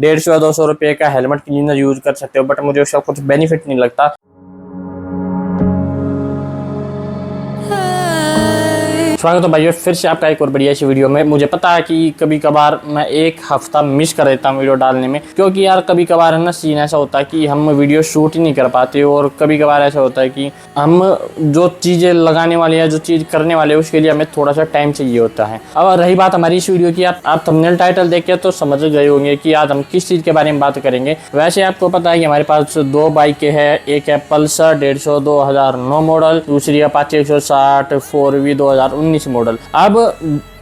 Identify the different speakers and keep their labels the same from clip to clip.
Speaker 1: 150-200 रुपये का helmet cleaner use कर सकते हो, बट मुझे उसका कुछ बेनिफिट नहीं लगता। स्वागत है भाइयों फिर से आपका एक और बढ़िया सी वीडियो में। मुझे पता है कि कभी कभार मैं एक हफ्ता मिस कर देता हूँ वीडियो डालने में, क्योंकि यार कभी कभार है ना सीन ऐसा होता है कि हम वीडियो शूट ही नहीं कर पाते, और कभी कभार ऐसा होता है कि हम जो चीज़ें लगाने वाले या जो चीज़ करने वाले हैं उसके लिए हमें थोड़ा सा टाइम चाहिए होता है। अब रही बात हमारी इस वीडियो की, आप थंबनेल टाइटल देख के तो समझ गए होंगे कि आज हम किस चीज़ के बारे में बात करेंगे। वैसे आपको पता है कि हमारे पास दो बाइकें हैं, एक है पल्सर 150 2009 मॉडल, दूसरी अपाचे 160 4V 2019 मॉडल। अब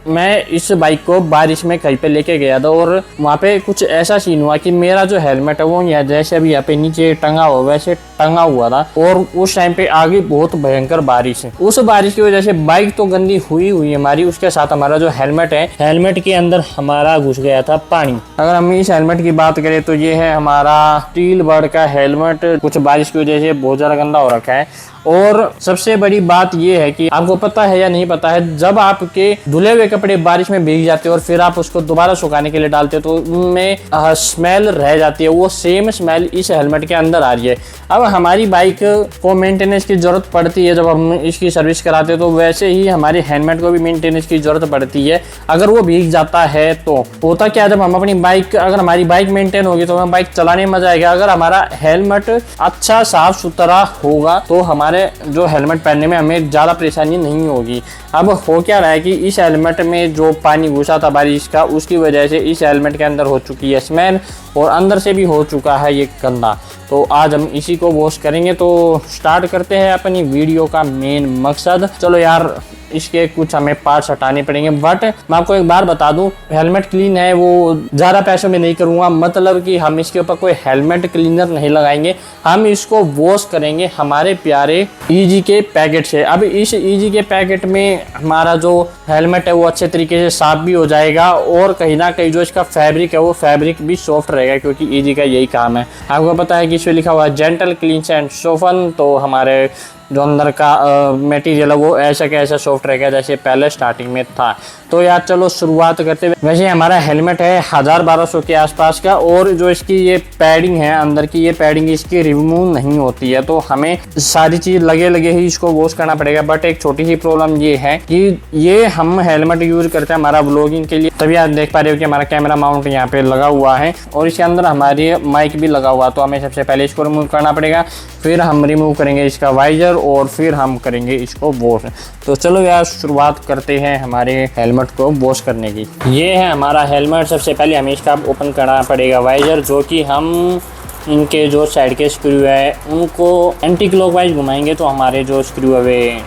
Speaker 1: मैं इस बाइक को बारिश में कहीं पे लेके गया था, और वहाँ पे कुछ ऐसा सीन हुआ कि मेरा जो हेलमेट है वो यहाँ जैसे अभी यहाँ पे नीचे टंगा हुआ वैसे टंगा हुआ था, और उस टाइम पे आगे बहुत भयंकर बारिश है। उस बारिश की वजह से बाइक तो गंदी हुई हुई हमारी, उसके साथ हमारा जो हेलमेट है, हेलमेट के अंदर हमारा घुस गया था पानी। अगर हम इस हेलमेट की बात करें तो ये है हमारा स्टील बर्ड का हेलमेट, कुछ बारिश की वजह से बहुत ज़्यादा गंदा हो रखा है। और सबसे बड़ी बात यह है कि आपको पता है या नहीं पता है, जब आपके धुले हुए कपड़े बारिश में भीग जाते हैं और फिर आप उसको दोबारा सुखाने के लिए डालते हो तो उनमें स्मेल रह जाती है, वो सेम स्मेल इस हेलमेट के अंदर आ रही है। अब हमारी बाइक को मेंटेनेंस की जरूरत पड़ती है, जब हम इसकी सर्विस कराते हैं तो वैसे ही हमारे हेलमेट को भी मेंटेनेंस की जरूरत पड़ती है। अगर वो भीग जाता है तो होता क्या, जब हम अपनी बाइक, अगर हमारी बाइक मेंटेन होगी तो हमें बाइक चलाने में मजा आएगा। अगर हमारा हेलमेट अच्छा साफ सुथरा होगा तो हमारे जो हेलमेट पहनने में हमें ज़्यादा परेशानी नहीं होगी। अब हो क्या रहा है कि इस हेलमेट में जो पानी घुसा था बारिश का, उसकी वजह से इस हेलमेट के अंदर हो चुकी है स्मेल, और अंदर से भी हो चुका है ये गंदा। तो आज हम इसी को वॉश करेंगे। तो स्टार्ट करते हैं अपनी वीडियो का मेन मकसद। चलो यार, इसके कुछ हमें पार्ट्स हटाने पड़ेंगे, बट मैं आपको एक बार बता दूं, हेलमेट क्लीन है वो ज़्यादा पैसों में नहीं करूंगा, मतलब कि हम इसके ऊपर कोई हेलमेट क्लीनर नहीं लगाएंगे, हम इसको वॉश करेंगे हमारे प्यारे ईजी के पैकेट से। अब इस ईजी के पैकेट में हमारा जो हेलमेट है वो अच्छे तरीके से साफ भी हो जाएगा, और कहीं ना कहीं जो इसका फैब्रिक है वो फैब्रिक भी सॉफ्ट रहेगा, क्योंकि ईजी का यही काम है। आपको पता है कि इसमें लिखा हुआ है जेंटल क्लीन एंड सोफन, तो हमारे जो अंदर का मटेरियल है वो ऐसा कैसा सॉफ्ट रहेगा जैसे पहले स्टार्टिंग में था। तो यार चलो शुरुआत करते हैं। वैसे हमारा हेलमेट है 1000-1200 के आसपास का, और जो इसकी ये पैडिंग है अंदर की, ये पैडिंग इसकी रिमूव नहीं होती है, तो हमें सारी चीज़ लगे लगे ही इसको वॉश करना पड़ेगा। बट एक छोटी सी प्रॉब्लम ये है कि ये हम हेलमेट यूज़ करते हैं हमारा व्लॉगिंग के लिए, तभी आप देख पा रहे हो कि हमारा कैमरा माउंट यहाँ पे लगा हुआ है, और इसके अंदर हमारी माइक भी लगा हुआ, तो हमें सबसे पहले इसको रिमूव करना पड़ेगा, फिर हम रिमूव करेंगे इसका वाइजर, और फिर हम करेंगे इसको वॉश। तो चलो यार शुरुआत करते हैं हमारे हेलमेट को वॉश करने की। ये है हमारा हेलमेट। सबसे पहले हमें इसका ओपन करना पड़ेगा वाइजर, जो कि हम इनके जो साइड के स्क्रू है उनको एंटी क्लॉकवाइज घुमाएंगे तो हमारे जो स्क्रू है वे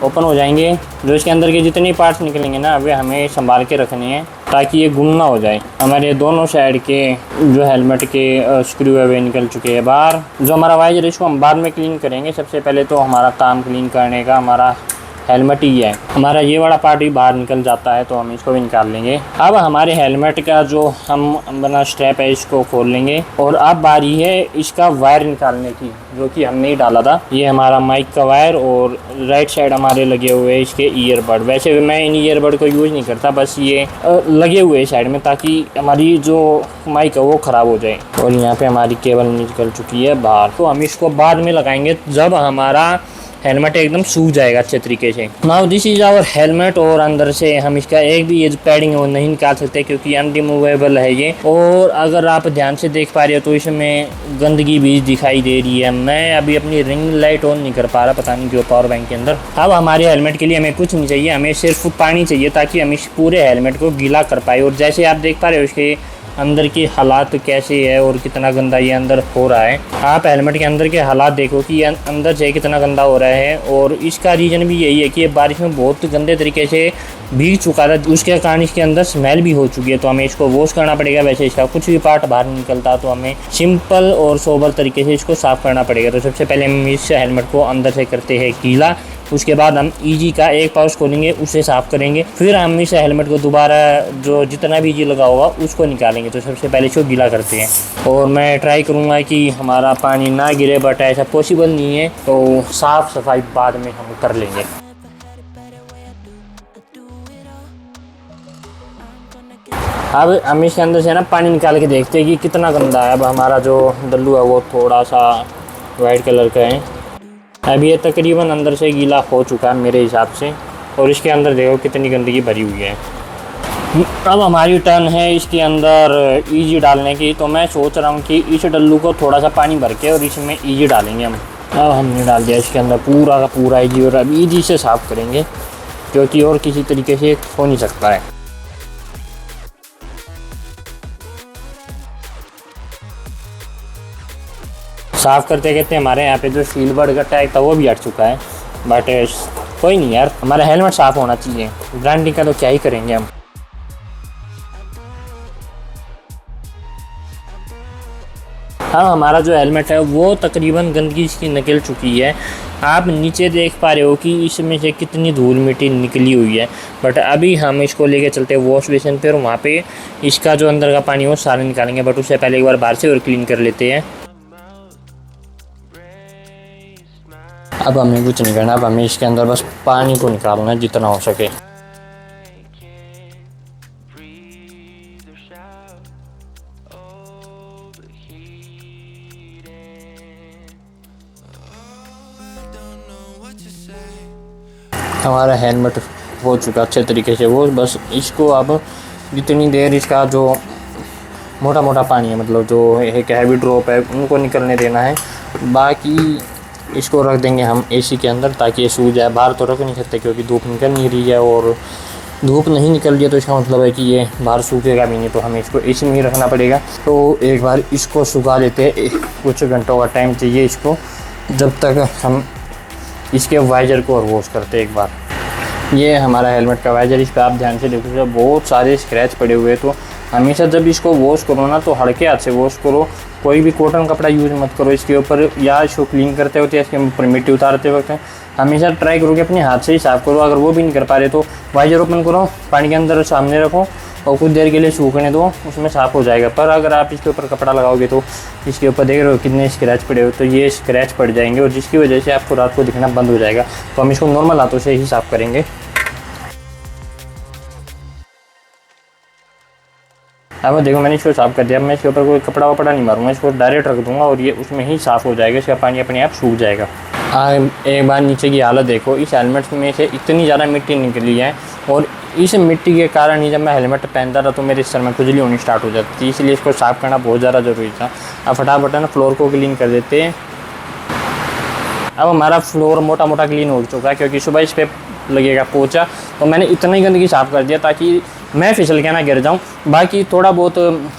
Speaker 1: ओपन हो जाएंगे। जो इसके अंदर के जितने पार्ट्स निकलेंगे ना वे हमें संभाल के रखने हैं ताकि ये गुम ना हो जाए। हमारे दोनों साइड के जो हेलमेट के स्क्रू है वे निकल चुके हैं बाहर। जो हमारा वाइजर इसको हम बाद में क्लीन करेंगे, सबसे पहले तो हमारा काम क्लीन करने का हमारा हेलमेट ही है। हमारा ये वाला पार्ट भी बाहर निकल जाता है, तो हम इसको भी निकाल लेंगे। अब हमारे हेलमेट का जो हम बना स्ट्रैप है इसको खोल लेंगे, और अब बारी है इसका वायर निकालने की, जो कि हमने ही डाला था। ये हमारा माइक का वायर, और राइट साइड हमारे लगे हुए हैं इसके ईयरबड। वैसे मैं इन ईयरबड को यूज़ नहीं करता, बस ये लगे हुए साइड में ताकि हमारी जो माइक है वो ख़राब हो जाए। और यहाँ पे हमारी केबल निकल चुकी है बाहर, तो हम इसको बाद में लगाएंगे जब हमारा हेलमेट एकदम सूख जाएगा अच्छे तरीके से। Now this is our helmet, और अंदर से हम इसका एक भी ये जो पैडिंग है वो नहीं निकाल सकते क्योंकि अनरिमूवेबल है ये। और अगर आप ध्यान से देख पा रहे हो तो इसमें गंदगी भी दिखाई दे रही है। मैं अभी अपनी रिंग लाइट ऑन नहीं कर पा रहा, पता नहीं क्यों, पावर बैंक के अंदर। अब हमारे हेलमेट के लिए हमें कुछ नहीं चाहिए, हमें सिर्फ पानी चाहिए ताकि हम इस पूरे हेलमेट को गीला कर पाए। और जैसे आप देख पा रहे हो इसके अंदर की हालात कैसे है और कितना गंदा ये अंदर हो रहा है। आप हेलमेट के अंदर के हालात देखो कि अंदर से कितना गंदा हो रहा है, और इसका रीज़न भी यही है कि ये बारिश में बहुत गंदे तरीके से भीग चुका था, उसके कारण इसके अंदर स्मेल भी हो चुकी है। तो हमें इसको वॉश करना पड़ेगा। वैसे इसका कुछ भी पार्ट बाहर नहीं निकलता, तो हमें सिंपल और सोबर तरीके से इसको साफ़ करना पड़ेगा। तो सबसे पहले हम इस हेलमेट को अंदर से करते हैं गीला, उसके बाद हम ईजी का एक पाउच खोलेंगे, उसे साफ़ करेंगे, फिर हम इस हेलमेट को दोबारा जो जितना भी ईजी लगा होगा उसको निकालेंगे। तो सबसे पहले इसको गीला करते हैं, और मैं ट्राई करूँगा कि हमारा पानी ना गिरे, बट ऐसा पॉसिबल नहीं है, तो साफ़ सफाई बाद में हम कर लेंगे। अब हम इसके अंदर से ना पानी निकाल के देखते हैं कि कितना गंदा है। अब हमारा जो डल्लू है वो थोड़ा सा वाइट कलर का है। अब ये तकरीबन अंदर से गीला हो चुका है मेरे हिसाब से, और इसके अंदर देखो कितनी गंदगी भरी हुई है। अब हमारी टर्न है इसके अंदर ईजी डालने की, तो मैं सोच रहा हूँ कि इस डल्लू को थोड़ा सा पानी भर के और इसमें ईजी डालेंगे हम। अब हमने डाल दिया इसके अंदर पूरा का पूरा ईजी, और अब ईजी से साफ़ करेंगे क्योंकि और किसी तरीके से हो नहीं सकता है। साफ़ करते करते हमारे यहाँ पे जो सीलबर्ड का टैग था वो भी हट चुका है, बट कोई नहीं यार, हमारा हेलमेट साफ़ होना चाहिए। ब्रांडिंग का तो क्या ही करेंगे हम। हाँ, हमारा जो हेलमेट है वो तकरीबन गंदगी इसकी निकल चुकी है। आप नीचे देख पा रहे हो कि इसमें से कितनी धूल मिट्टी निकली हुई है, बट अभी हम इसको लेके चलते हैं वॉश बेसिन पर, वहाँ पे इसका जो अंदर का पानी वो सारा निकालेंगे, बट उससे पहले एक बार बाहर से और क्लीन कर लेते हैं। अब हमें कुछ नहीं करना, अब हमें इसके अंदर बस पानी को निकालना है जितना हो सके। हमारा हेलमेट हो चुका अच्छे तरीके से वो, बस इसको अब जितनी देर इसका जो मोटा मोटा पानी है, मतलब जो एक हैवी ड्रॉप है, उनको निकलने देना है। बाकी इसको रख देंगे हम एसी के अंदर ताकि ये सूख जाए। बाहर तो रख नहीं सकते क्योंकि धूप निकल नहीं रही है, और धूप नहीं निकल रही है तो इसका मतलब है कि ये बाहर सूखेगा भी नहीं, तो हमें इसको एसी में ही रखना पड़ेगा। तो एक बार इसको सुखा लेते हैं, कुछ घंटों का टाइम चाहिए इसको, जब तक हम इसके वाइजर को और वॉश करते हैं एक बार। ये हमारा हेलमेट का वाइजर, इस पर आप ध्यान से देखो बहुत सारे स्क्रैच पड़े हुए हैं। तो हमेशा जब इसको वॉश करो ना तो हल्के हाथ से वॉश करो, कोई भी कॉटन कपड़ा यूज़ मत करो इसके ऊपर, या इसको क्लीन करते होते इसके ऊपर मिट्टी उतारते वक्त हमेशा ट्राई करो कि अपने हाथ से ही साफ़ करो। अगर वो भी नहीं कर पा रहे तो वाइजर ओपन करो, पानी के अंदर सामने रखो और कुछ देर के लिए सूखने दो, उसमें साफ़ हो जाएगा। पर अगर आप इसके ऊपर कपड़ा लगाओगे तो इसके ऊपर देख रहे हो कितने स्क्रैच पड़े हो, तो ये स्क्रैच पड़ जाएंगे और जिसकी वजह से आपको रात को दिखना बंद हो जाएगा। तो हम इसको नॉर्मल हाथों से ही साफ़ करेंगे। अब देखो मैंने इसको साफ़ कर दिया। मैं इसके ऊपर कोई कपड़ा वपड़ा नहीं मारूंगा, इसको डायरेक्ट रख दूंगा और ये उसमें ही साफ़ हो जाएगा, इसका पानी अपने आप सूख जाएगा। एक बार नीचे की हालत देखो, इस हेलमेट में से इतनी ज़्यादा मिट्टी निकली है, और इस मिट्टी के कारण ही जब मैं हेलमेट पहनता था तो मेरे सर में खुजली होनी स्टार्ट हो जाती थी, इसलिए इसको साफ़ करना बहुत ज़्यादा ज़रूरी था। अब फटाफट ना फ्लोर को क्लीन कर देते हैं। अब हमारा फ्लोर मोटा मोटा क्लीन हो चुका है क्योंकि सुबह इस पर लगेगा पोछा, तो मैंने इतना ही गंदगी साफ़ कर दिया ताकि मैं फिसल के ना गिर जाऊं। बाकी थोड़ा बहुत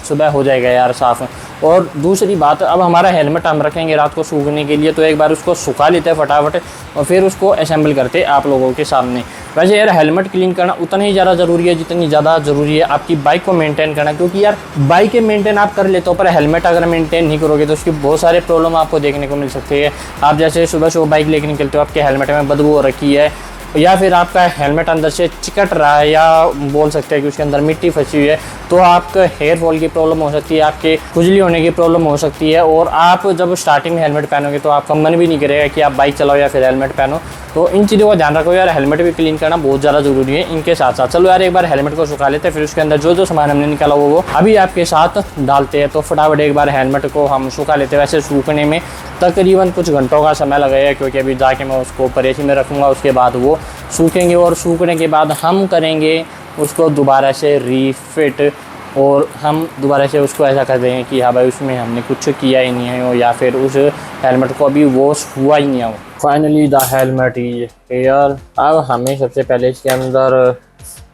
Speaker 1: सुबह हो जाएगा यार साफ़। और दूसरी बात, अब हमारा हेलमेट हम रखेंगे रात को सूखने के लिए, तो एक बार उसको सुखा लेते हैं फटाफट और फिर उसको असेंबल करते हैं आप लोगों के सामने। वैसे यार हेलमेट क्लीन करना उतना ही ज़्यादा ज़रूरी है जितनी ज़्यादा ज़रूरी है आपकी बाइक को मेंटेन करना, क्योंकि यार बाइक के मेंटेन आप कर लेते हो पर हेलमेट अगर मेंटेन नहीं करोगे तो उसकी बहुत सारे प्रॉब्लम आपको देखने को मिल सकती है। आप जैसे सुबह सुबह बाइक लेकर निकलते हो, आपके हेलमेट में बदबू हो रखी है, या फिर आपका हेलमेट अंदर से चिकट रहा है, या बोल सकते हैं कि उसके अंदर मिट्टी फंसी हुई है, तो आपका हेयर फॉल की प्रॉब्लम हो सकती है, आपके खुजली होने की प्रॉब्लम हो सकती है। और आप जब स्टार्टिंग में हेलमेट पहनोगे तो आपका मन भी नहीं करेगा कि आप बाइक चलाओ या फिर हेलमेट पहनो। तो इन चीज़ों का ध्यान रखो यार, हेलमेट भी क्लीन करना बहुत ज़्यादा ज़रूरी है इनके साथ साथ। चलो यार एक बार हेलमेट को सुखा लेते हैं, फिर उसके अंदर जो जो सामान हमने निकाला वो अभी आपके साथ डालते हैं। तो फटाफट एक बार हेलमेट को हम सुखा लेते हैं। वैसे सूखने में तकरीबन कुछ घंटों का समय लगेगा क्योंकि अभी जाके मैं उसको परेशी में रखूँगा, उसके बाद वो सूखेंगे और सूखने के बाद हम करेंगे उसको दोबारा से रीफिट, और हम दोबारा से उसको ऐसा कर देंगे कि हाँ भाई उसमें हमने कुछ किया ही नहीं है या फिर उस हेलमेट को अभी वॉश हुआ ही नहीं है। Finally the helmet is here. अब हमें सबसे पहले इसके अंदर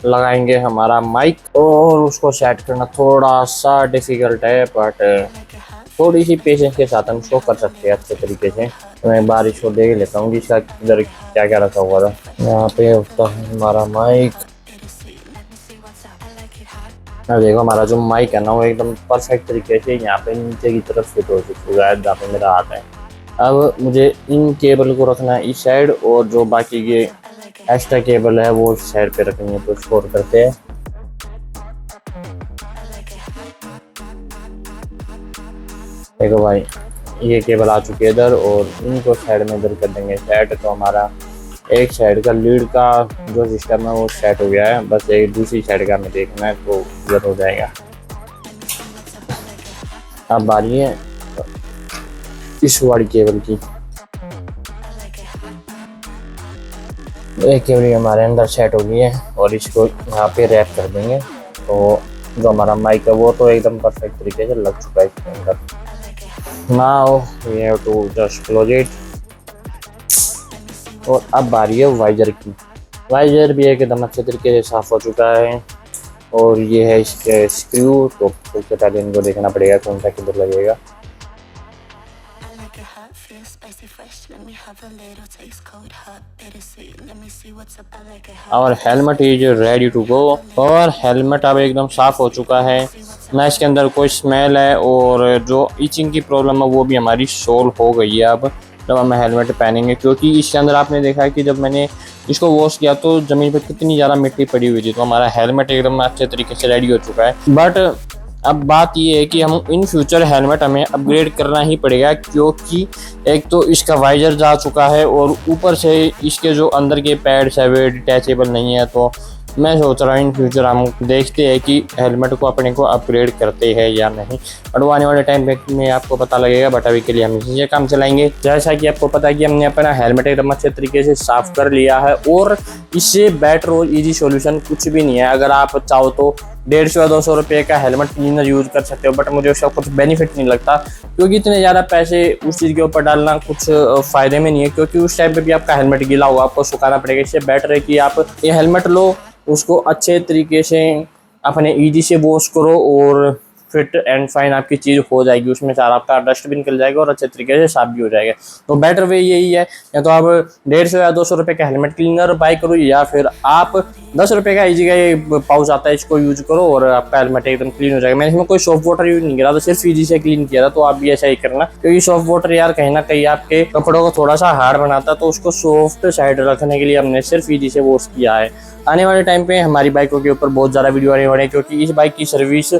Speaker 1: लगाएंगे हमारा माइक, और उसको सेट करना थोड़ा सा डिफ़िकल्ट है, बट थोड़ी सी पेशेंस के साथ हम इसको कर सकते हैं अच्छे तरीके से। तो मैं बार इसको देख लेता हूँ कि इसका इधर क्या क्या रखा हुआ था। यहाँ पे होता है हमारा माइक। अब देखो हमारा जो माइक है ना वो एकदम परफेक्ट तरीके से यहाँ पे नीचे की तरफ फिट हो चुका है जहाँ पे मेरा हाथ है। अब मुझे इन केबल को रखना है इस साइड, और जो बाकी के एक्स्ट्रा केबल है वो इस साइड पे रखेंगे। तो स्टोर करते हैं। देखो भाई ये केबल आ चुकी है इधर, और इनको साइड में इधर कर देंगे सेट। तो हमारा एक साइड का लीड का जो सिस्टम है वो सेट हो गया है, बस एक दूसरी साइड का हमें देखना है। तो खूबसूरत हो जाएगा। अब बारी है इस वाली केबल की। एक केबल हमारे अंदर सेट हो गई है और इसको यहाँ पे रैप कर देंगे। तो जो हमारा माइक है वो तो एकदम परफेक्ट तरीके से लग चुका है इसके अंदर। Now we have to just close it. और अब बारी है वाइजर की। वाइजर भी एकदम अच्छे तरीके से साफ हो चुका है और ये है इसके स्क्रू। तो सबसे पहले इनको देखना पड़ेगा कौन सा किधर लगेगा। और helmet is ready to go. और हेलमेट अब एकदम साफ हो चुका है, ना इसके अंदर कोई स्मेल है और जो इचिंग की प्रॉब्लम है वो भी हमारी सोल्व हो गई है अब जब हम हेलमेट पहनेंगे। क्योंकि इसके अंदर आपने देखा कि जब मैंने इसको वॉश किया तो ज़मीन पर कितनी ज़्यादा मिट्टी पड़ी हुई थी। तो हमारा हेलमेट एकदम अच्छे तरीके से रेडी हो चुका है। बट अब बात ये है कि हम इन फ्यूचर हेलमेट हमें अपग्रेड करना ही पड़ेगा, क्योंकि एक तो इसका वाइजर जा चुका है और ऊपर से इसके जो अंदर के पैड्स है वे डिटैचेबल नहीं है। तो मैं सोच रहा हूँ इन फ्यूचर हम देखते हैं कि हेलमेट को अपने को अपग्रेड करते हैं या नहीं। और आने वाले टाइम में आपको पता लगेगा, बट अभी के लिए हम इसी से काम चलाएंगे। जैसा कि आपको पता है कि हमने अपना हेलमेट एकदम अच्छे तरीके से साफ कर लिया है और इससे बेटर और ईजी सॉल्यूशन कुछ भी नहीं है। अगर आप चाहो तो 150 या 200 रुपये का हेलमेट क्लीनर यूज़ कर सकते हो, बट मुझे उसका कुछ बेनिफिट नहीं लगता, क्योंकि इतने ज़्यादा पैसे उस चीज़ के ऊपर डालना कुछ फ़ायदे में नहीं है। क्योंकि उस टाइम पे भी आपका हेलमेट गीला होगा, आपको सुखाना पड़ेगा। इससे बेटर है कि आप ये हेलमेट लो, उसको अच्छे तरीके से अपने ईजी से वॉश करो और फिट एंड फाइन आपकी चीज़ हो जाएगी। उसमें सारा आपका डस्ट भी निकल जाएगा और अच्छे तरीके से साफ भी हो जाएगा। तो बेटर वे यही है, या तो आप 150 या 200 रुपये का हेलमेट क्लीनर बाई करो, या फिर आप 10 रुपये का ईजी का ये पाउच आता है, इसको यूज करो और आपका हेलमेट एकदम क्लीन हो जाएगा। मैंने इसमें कोई सॉफ्ट वाटर यूज नहीं किया था, सिर्फ ईजी से क्लीन किया था। तो आप भी ऐसा ही करना, क्योंकि सॉफ्ट वाटर यार कहीं ना कहीं आपके कपड़ों को थोड़ा सा हार्ड बनाता है। तो उसको सॉफ्ट साइड रखने के लिए हमने सिर्फ ईजी से वॉश किया है। आने वाले टाइम पे हमारी बाइकों के ऊपर बहुत ज़्यादा वीडियो आने वाले हैं, क्योंकि इस बाइक की सर्विस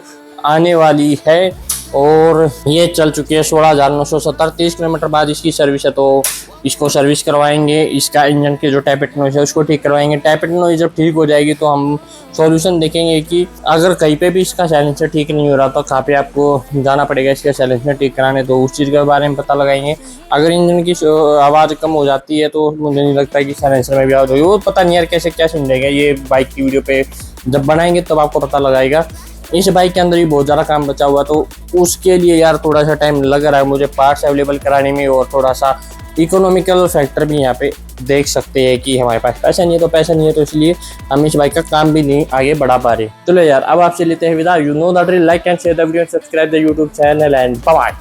Speaker 1: आने वाली है और ये चल चुकी है 16,970। 30 किलोमीटर बाद इसकी सर्विस है, तो इसको सर्विस करवाएंगे। इसका इंजन के जो टैपेट नॉइज है उसको ठीक करवाएंगे। टैपेट नॉइज जब ठीक हो जाएगी तो हम सॉल्यूशन देखेंगे कि अगर कहीं पे भी इसका साइलेंसर ठीक नहीं हो रहा तो कहाँ पे आपको जाना पड़ेगा इसका साइलेंसर ठीक कराने, तो उस चीज़ के बारे में पता लगाएंगे। अगर इंजन की आवाज़ कम हो जाती है तो मुझे नहीं लगता कि साइलेंसर में भी आवाज़ होगी। वो पता नहीं यार कैसे क्या समझेगा, ये बाइक की वीडियो पे जब बनाएंगे तब आपको पता लगाएगा। इस बाइक के अंदर भी बहुत ज़्यादा काम बचा हुआ, तो उसके लिए यार थोड़ा सा टाइम लग रहा है मुझे पार्ट्स अवेलेबल कराने में, और थोड़ा सा इकोनॉमिकल फैक्टर भी यहाँ पे देख सकते हैं कि हमारे पास पैसा नहीं है। तो पैसा नहीं है तो इसलिए हम इस बाइक का काम भी नहीं आगे बढ़ा पा रहे। चलो यार अब आपसे लेते हैं विदा। You know that, like and share the video, subscribe the YouTube channel and bye.